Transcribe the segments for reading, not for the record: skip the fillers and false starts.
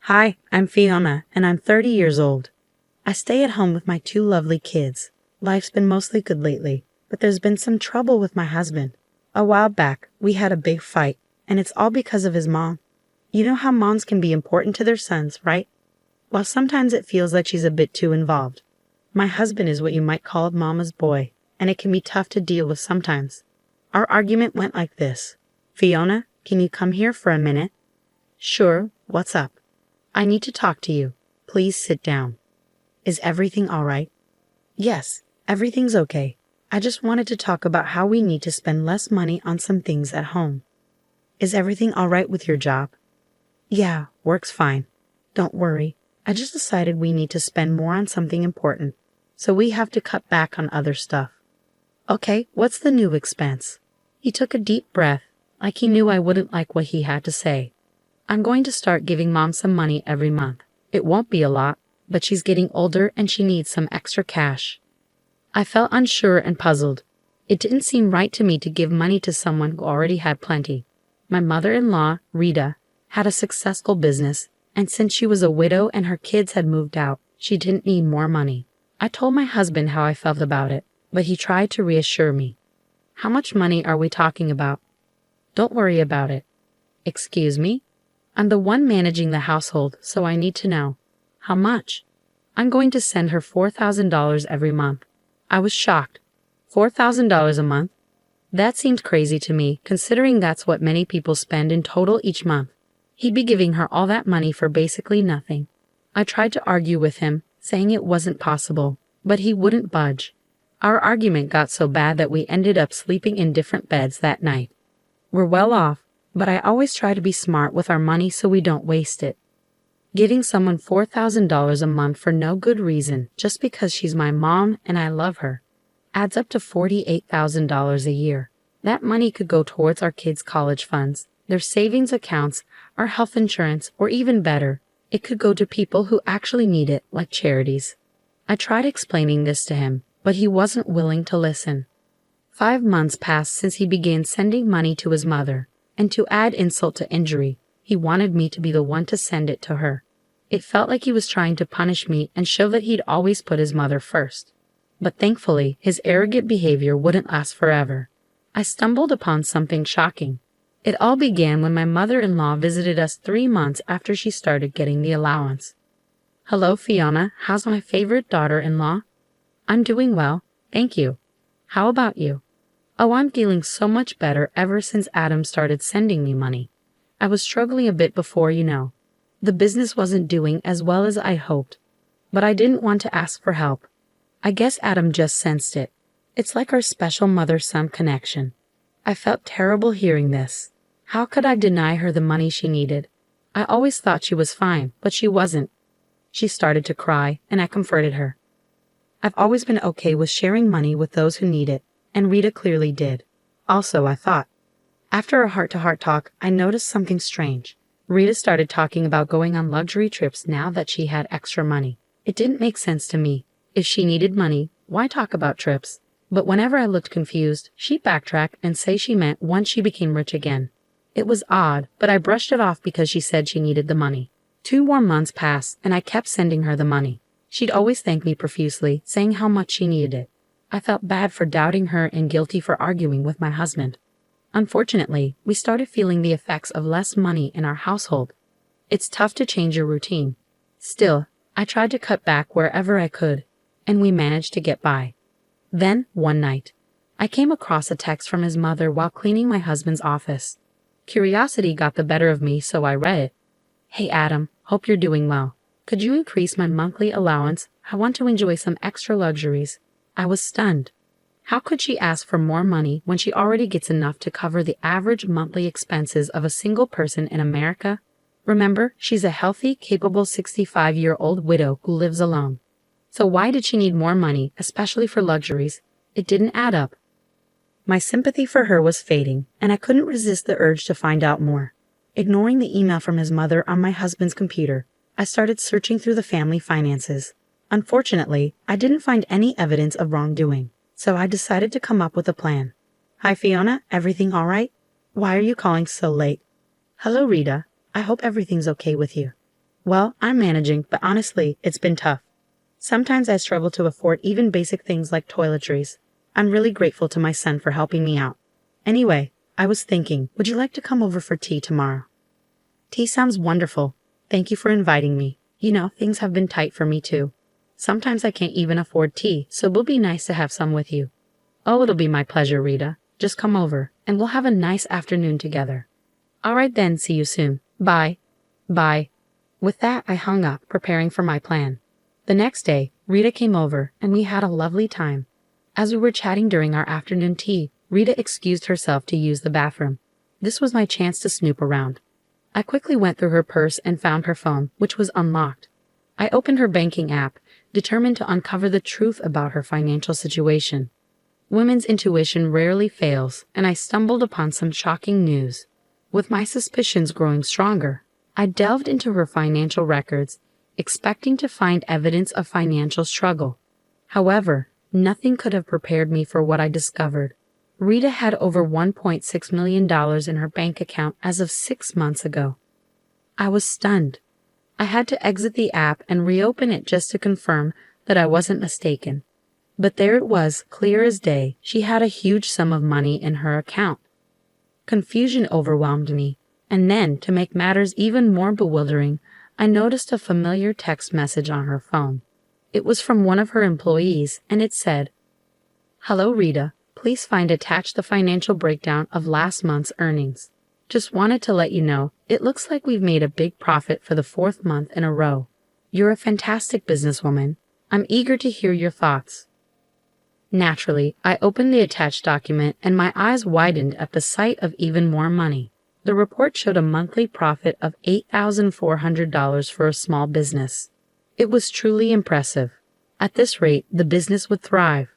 Hi, I'm Fiona, and I'm 30 years old. I stay at home with my two lovely kids. Life's been mostly good lately, but there's been some trouble with my husband. A while back, we had a big fight, and it's all because of his mom. You know how moms can be important to their sons, right? Well, sometimes it feels like she's a bit too involved. My husband is what you might call a mama's boy, and it can be tough to deal with sometimes. Our argument went like this. Fiona, can you come here for a minute? Sure, what's up? I need to talk to you. Please sit down. Is everything all right? Yes, everything's okay. I just wanted to talk about how we need to spend less money on some things at home. Is everything all right with your job? Yeah, work's fine. Don't worry. I just decided we need to spend more on something important, so we have to cut back on other stuff. Okay, what's the new expense? He took a deep breath, like he knew I wouldn't like what he had to say. I'm going to start giving Mom some money every month. It won't be a lot, but she's getting older and she needs some extra cash. I felt unsure and puzzled. It didn't seem right to me to give money to someone who already had plenty. My mother-in-law, Rita, had a successful business, and since she was a widow and her kids had moved out, she didn't need more money. I told my husband how I felt about it, but he tried to reassure me. How much money are we talking about? Don't worry about it. Excuse me? I'm the one managing the household, so I need to know. How much? I'm going to send her $4,000 every month. I was shocked. $4,000 a month? That seemed crazy to me, considering that's what many people spend in total each month. He'd be giving her all that money for basically nothing. I tried to argue with him, saying it wasn't possible, but he wouldn't budge. Our argument got so bad that we ended up sleeping in different beds that night. We're well off, but I always try to be smart with our money so we don't waste it. Giving someone $4,000 a month for no good reason, just because she's my mom and I love her, adds up to $48,000 a year. That money could go towards our kids' college funds, their savings accounts, our health insurance, or even better, it could go to people who actually need it, like charities. I tried explaining this to him, but he wasn't willing to listen. 5 months passed since he began sending money to his mother, and to add insult to injury, he wanted me to be the one to send it to her. It felt like he was trying to punish me and show that he'd always put his mother first. But thankfully, his arrogant behavior wouldn't last forever. I stumbled upon something shocking. It all began when my mother-in-law visited us 3 months after she started getting the allowance. Hello, Fiona. How's my favorite daughter-in-law? I'm doing well, thank you. How about you? Oh, I'm feeling so much better ever since Adam started sending me money. I was struggling a bit before, you know. The business wasn't doing as well as I hoped, but I didn't want to ask for help. I guess Adam just sensed it. It's like our special mother-son connection. I felt terrible hearing this. How could I deny her the money she needed? I always thought she was fine, but she wasn't. She started to cry, and I comforted her. I've always been okay with sharing money with those who need it, and Rita clearly did. Also, I thought. After a heart-to-heart talk, I noticed something strange. Rita started talking about going on luxury trips now that she had extra money. It didn't make sense to me. If she needed money, why talk about trips? But whenever I looked confused, she'd backtrack and say she meant once she became rich again. It was odd, but I brushed it off because she said she needed the money. 2 more months passed, and I kept sending her the money. She'd always thank me profusely, saying how much she needed it. I felt bad for doubting her and guilty for arguing with my husband. Unfortunately, we started feeling the effects of less money in our household. It's tough to change your routine. Still, I tried to cut back wherever I could, and we managed to get by. Then, one night, I came across a text from his mother while cleaning my husband's office. Curiosity got the better of me, so I read it. Hey Adam, hope you're doing well. Could you increase my monthly allowance? I want to enjoy some extra luxuries. I was stunned. How could she ask for more money when she already gets enough to cover the average monthly expenses of a single person in America? Remember, she's a healthy, capable 65-year-old widow who lives alone. So why did she need more money, especially for luxuries? It didn't add up. My sympathy for her was fading, and I couldn't resist the urge to find out more. Ignoring the email from his mother on my husband's computer, I started searching through the family finances. Unfortunately, I didn't find any evidence of wrongdoing, so I decided to come up with a plan. Hi Fiona, everything all right? Why are you calling so late? Hello Rita, I hope everything's okay with you. Well, I'm managing, but honestly, it's been tough. Sometimes I struggle to afford even basic things like toiletries. I'm really grateful to my son for helping me out. Anyway, I was thinking, would you like to come over for tea tomorrow? Tea sounds wonderful. Thank you for inviting me. You know, things have been tight for me too. Sometimes I can't even afford tea, so it'll be nice to have some with you. Oh, it'll be my pleasure, Rita. Just come over, and we'll have a nice afternoon together. All right then, see you soon. Bye. Bye. With that, I hung up, preparing for my plan. The next day, Rita came over, and we had a lovely time. As we were chatting during our afternoon tea, Rita excused herself to use the bathroom. This was my chance to snoop around. I quickly went through her purse and found her phone, which was unlocked. I opened her banking app, determined to uncover the truth about her financial situation. Women's intuition rarely fails, and I stumbled upon some shocking news. With my suspicions growing stronger, I delved into her financial records, expecting to find evidence of financial struggle. However, nothing could have prepared me for what I discovered. Rita had over $1.6 million in her bank account as of 6 months ago. I was stunned. I had to exit the app and reopen it just to confirm that I wasn't mistaken. But there it was, clear as day. She had a huge sum of money in her account. Confusion overwhelmed me, and then, to make matters even more bewildering, I noticed a familiar text message on her phone. It was from one of her employees, and it said, "Hello Rita, please find attached the financial breakdown of last month's earnings. Just wanted to let you know, it looks like we've made a big profit for the 4th month in a row. You're a fantastic businesswoman. I'm eager to hear your thoughts." Naturally, I opened the attached document and my eyes widened at the sight of even more money. The report showed a monthly profit of $8,400 for a small business. It was truly impressive. At this rate, the business would thrive.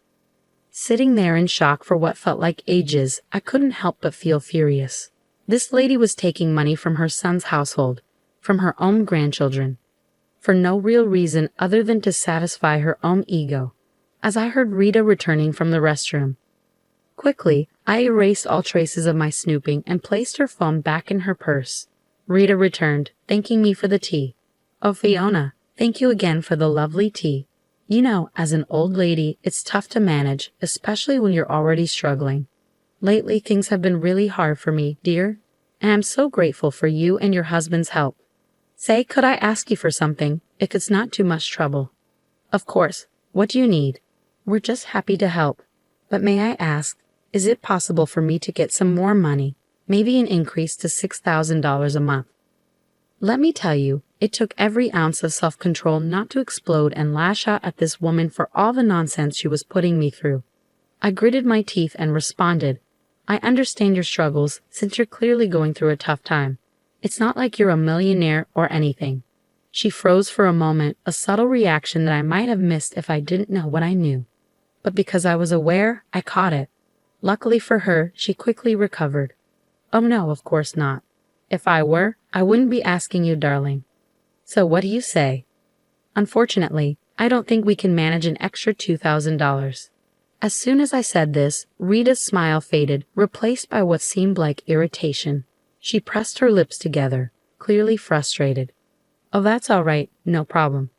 Sitting there in shock for what felt like ages, I couldn't help but feel furious. This lady was taking money from her son's household, from her own grandchildren, for no real reason other than to satisfy her own ego. As I heard Rita returning from the restroom, quickly, I erased all traces of my snooping and placed her phone back in her purse. Rita returned, thanking me for the tea. "Oh, Fiona, thank you again for the lovely tea. You know, as an old lady, it's tough to manage, especially when you're already struggling. Lately, things have been really hard for me, dear, and I'm so grateful for you and your husband's help. Say, could I ask you for something, if it's not too much trouble?" "Of course. What do you need?" "We're just happy to help. But may I ask, is it possible for me to get some more money, maybe an increase to $6,000 a month?" Let me tell you, it took every ounce of self-control not to explode and lash out at this woman for all the nonsense she was putting me through. I gritted my teeth and responded, "I understand your struggles, since you're clearly going through a tough time. It's not like you're a millionaire or anything." She froze for a moment, a subtle reaction that I might have missed if I didn't know what I knew. But because I was aware, I caught it. Luckily for her, she quickly recovered. "Oh no, of course not. If I were, I wouldn't be asking you, darling. So what do you say?" "Unfortunately, I don't think we can manage an extra $2,000. As soon as I said this, Rita's smile faded, replaced by what seemed like irritation. She pressed her lips together, clearly frustrated. "Oh, that's all right, no problem.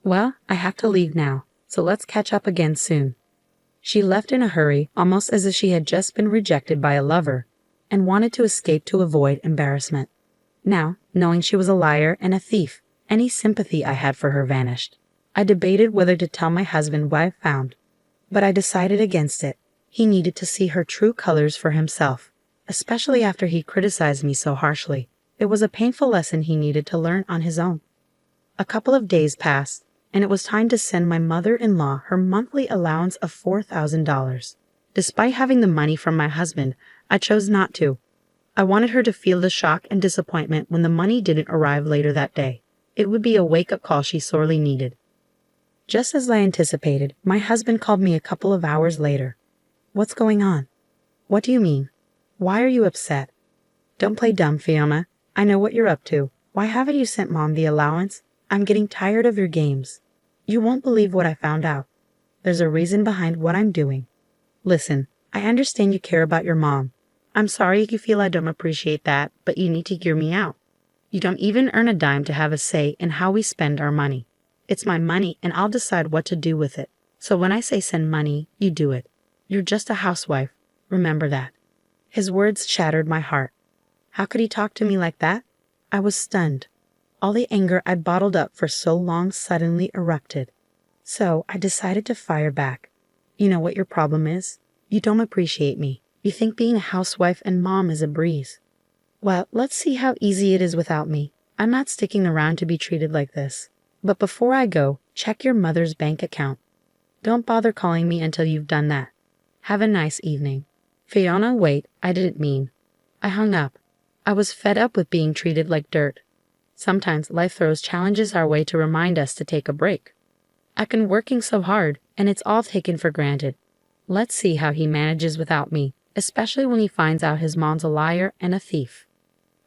Well, I have to leave now, so let's catch up again soon." She left in a hurry, almost as if she had just been rejected by a lover, and wanted to escape to avoid embarrassment. Now, knowing she was a liar and a thief, any sympathy I had for her vanished. I debated whether to tell my husband what I found, but I decided against it. He needed to see her true colors for himself, especially after he criticized me so harshly. It was a painful lesson he needed to learn on his own. A couple of days passed, and it was time to send my mother-in-law her monthly allowance of $4,000. Despite having the money from my husband, I chose not to. I wanted her to feel the shock and disappointment when the money didn't arrive later that day. It would be a wake-up call she sorely needed. Just as I anticipated, my husband called me a couple of hours later. "What's going on?" "What do you mean? Why are you upset?" "Don't play dumb, Fiona. I know what you're up to. Why haven't you sent Mom the allowance? I'm getting tired of your games. You won't believe what I found out. There's a reason behind what I'm doing. Listen, I understand you care about your mom. I'm sorry if you feel I don't appreciate that, but you need to hear me out. You don't even earn a dime to have a say in how we spend our money. It's my money and I'll decide what to do with it. So when I say send money, you do it. You're just a housewife. Remember that." His words shattered my heart. How could he talk to me like that? I was stunned. All the anger I'd bottled up for so long suddenly erupted. So I decided to fire back. "You know what your problem is? You don't appreciate me. You think being a housewife and mom is a breeze. Well, let's see how easy it is without me. I'm not sticking around to be treated like this. But before I go, check your mother's bank account. Don't bother calling me until you've done that. Have a nice evening." "Fiona, wait, I didn't mean." I hung up. I was fed up with being treated like dirt. Sometimes life throws challenges our way to remind us to take a break. I've been working so hard, and it's all taken for granted. Let's see how he manages without me, especially when he finds out his mom's a liar and a thief.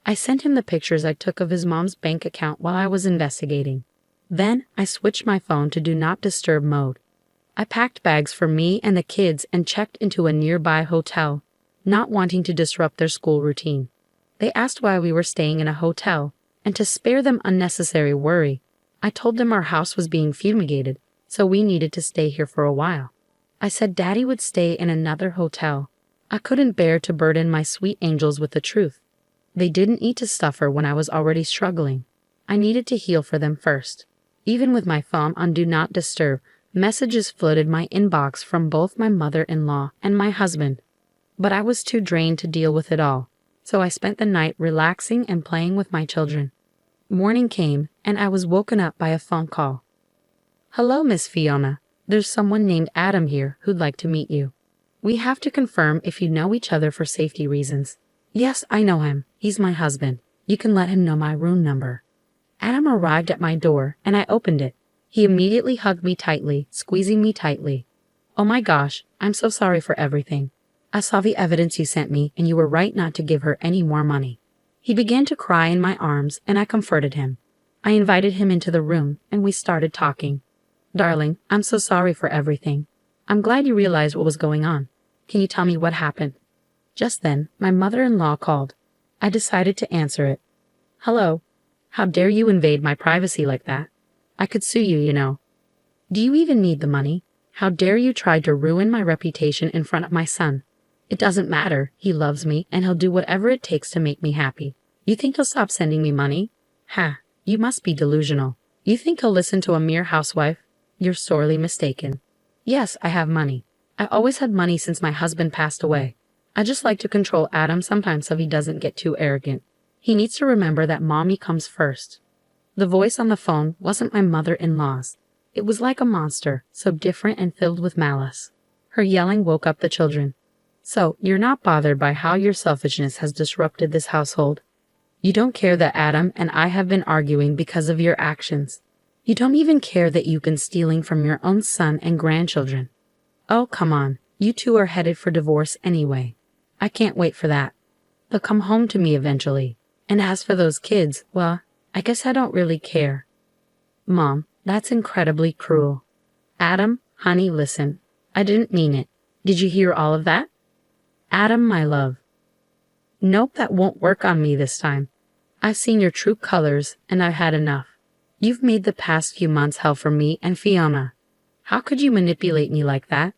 I sent him the pictures I took of his mom's bank account while I was investigating. Then I switched my phone to Do Not Disturb mode. I packed bags for me and the kids and checked into a nearby hotel, not wanting to disrupt their school routine. They asked why we were staying in a hotel, and to spare them unnecessary worry, I told them our house was being fumigated, so we needed to stay here for a while. I said Daddy would stay in another hotel. I couldn't bear to burden my sweet angels with the truth. They didn't eat to suffer when I was already struggling. I needed to heal for them first. Even with my phone on Do Not Disturb, messages flooded my inbox from both my mother-in-law and my husband. But I was too drained to deal with it all, so I spent the night relaxing and playing with my children. Morning came, and I was woken up by a phone call. "Hello, Miss Fiona. There's someone named Adam here who'd like to meet you. We have to confirm if you know each other for safety reasons." "Yes, I know him. He's my husband. You can let him know my room number." Adam arrived at my door, and I opened it. He immediately hugged me tightly, squeezing me tightly. "Oh my gosh, I'm so sorry for everything. I saw the evidence you sent me, and you were right not to give her any more money." He began to cry in my arms, and I comforted him. I invited him into the room, and we started talking. "Darling, I'm so sorry for everything. I'm glad you realized what was going on. Can you tell me what happened?" Just then, my mother-in-law called. I decided to answer it. "Hello. How dare you invade my privacy like that? I could sue you, you know." "Do you even need the money? How dare you try to ruin my reputation in front of my son? It doesn't matter. He loves me, and he'll do whatever it takes to make me happy. You think he'll stop sending me money? Ha, you must be delusional. You think he'll listen to a mere housewife? You're sorely mistaken. Yes, I have money. I always had money since my husband passed away. I just like to control Adam sometimes so he doesn't get too arrogant. He needs to remember that mommy comes first." The voice on the phone wasn't my mother-in-law's. It was like a monster, so different and filled with malice. Her yelling woke up the children. "So, you're not bothered by how your selfishness has disrupted this household? You don't care that Adam and I have been arguing because of your actions. You don't even care that you've been stealing from your own son and grandchildren. Oh, come on, you two are headed for divorce anyway. I can't wait for that. They'll come home to me eventually. And as for those kids, well, I guess I don't really care." "Mom, that's incredibly cruel." "Adam, honey, listen. I didn't mean it. Did you hear all of that?" "Adam, my love." "Nope, that won't work on me this time. I've seen your true colors, and I've had enough. You've made the past few months hell for me and Fiona. How could you manipulate me like that?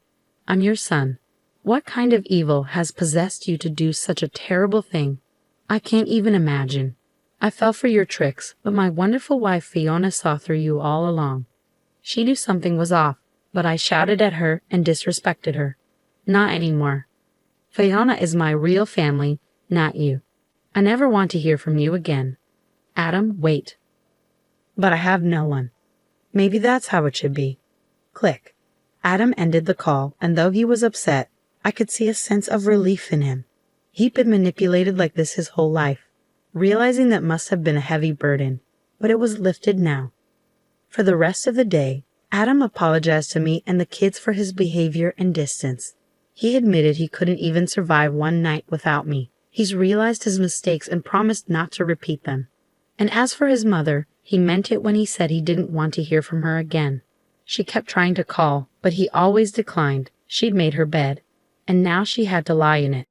I'm your son. What kind of evil has possessed you to do such a terrible thing? I can't even imagine. I fell for your tricks, but my wonderful wife Fiona saw through you all along. She knew something was off, but I shouted at her and disrespected her. Not anymore. Fiona is my real family, not you. I never want to hear from you again. Adam, wait." But I have no one. Maybe that's how it should be. Click. Adam ended the call, and though he was upset, I could see a sense of relief in him. He'd been manipulated like this his whole life. Realizing that must have been a heavy burden, but it was lifted now. For the rest of the day, Adam apologized to me and the kids for his behavior and distance. He admitted he couldn't even survive one night without me. He's realized his mistakes and promised not to repeat them. And as for his mother, he meant it when he said he didn't want to hear from her again. She kept trying to call, but he always declined. She'd made her bed, and now she had to lie in it.